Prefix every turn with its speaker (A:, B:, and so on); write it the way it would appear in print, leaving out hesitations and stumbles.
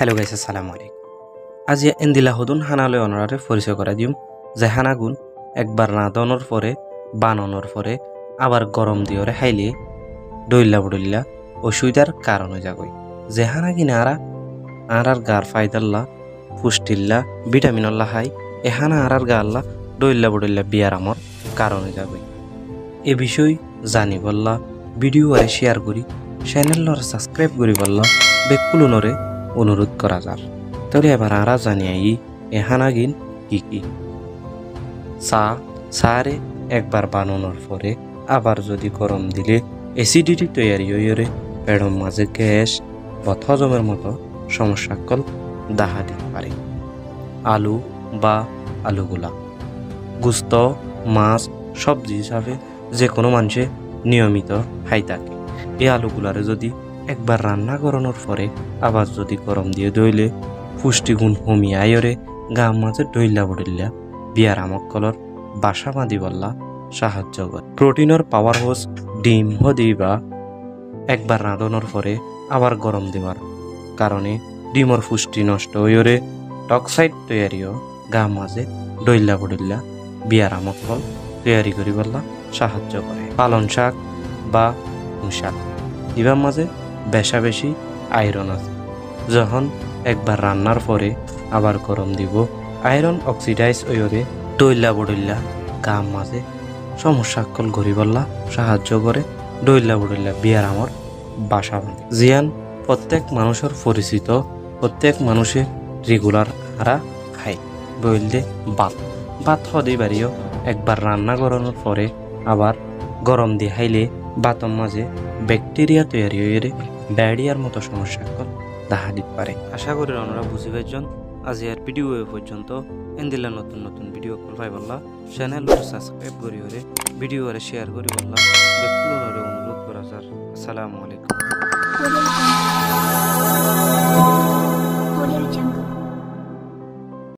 A: Hello guys, আসসালামু আলাইকুম। আজি এন্দিলা হদুন হানালে অনরারে পরিচয় করা দিম যে হানাগুন একবার রাঁধনের পরে বানানোর পরে আবার গরম দিয়রে খাইলে ডইল্লা বডইল্লা অসুবিধার কারণ হয়ে যাগই। যে হানা কিনা আর গার ফায়দাল্লা পুষ্টিল্লা ভিটামিনল্লা হাই এ হানা আর গাল্লা ডইল্লা বডইল্লা বিয়ার আমর কারণ হয়ে যাগই। এ বিষয় জানি বললা ভিডিও আরে শেয়ার করি, চ্যানেলর সাবস্ক্রাইব করি বললা বেকুলনরে অনুরোধ করা যার। তাহলে এবার আরা জানিয়াই এ হানাগিন কি কি। সারে একবার বানানোর পরে আবার যদি গরম দিলে অ্যাসিডিটি তৈরি হইরে পেটের মাঝে গ্যাস বা হজমের মতো সমস্যাকল দেখা দিতে পারে। আলু বা আলুগুলা গুস্ত মাছ সবজি হিসাবে যে কোনো মানুষে নিয়মিত খাই থাকে। এই আলুগুলারে যদি একবার রান্না করানোর পরে আবার যদি গরম দিয়ে দইলে পুষ্টিগুণ কমিয়ে আয়রে গা মাঝে ডইল্লা বডইল্লা বিয়ার আমক কলর বাসা বাঁধি বললা সাহায্য করে। প্রোটিনের পাওয়ার হোস ডিম দিবা একবার রাঁধনের পরে আবার গরম দেওয়ার কারণে ডিমর পুষ্টি নষ্ট হইরে টক্সাইড তৈরিও গা মাঝে ডইল্লা বডইল্লা বিয়ার আমক কল তৈরি করি বললা সাহায্য করে। পালন শাক বা শাক ইবার মাঝে বেশা বেশি আয়রন আছে। যখন একবার রান্নার পরে আবার গরম দিব আয়রন অক্সিডাইজ ওয়রে ডইল্লা বডইল্লা গাম মাঝে সমস্যাকল গড়ি বললা সাহায্য করে। ডইল্লা বডইল্লা বিয়ার আমর বাসা বাঁধে। জিয়ান প্রত্যেক মানুষের পরিচিত, প্রত্যেক মানুষে রেগুলার হারা খায় বললে ভাত হদেই বাড়িও একবার রান্না করানোর পরে আবার গরম দিয়ে খাইলে বাতর মাঝে ব্যাকটেরিয়া তৈরি হয়ে ডায়রিয়ার মতো সমস্যা দেখা দিতে পারে। আশা করি আপনারা বুঝি পাইছেন। আজ এর ভিডিও পর্যন্ত এন্দিলা নতুন নতুন ভিডিও পাই বললা চ্যানেল সাবস্ক্রাইব করি হরে ভিডিও শেয়ার করি বললা অনুরোধ করা স্যার। আসসালামু আলাইকুম।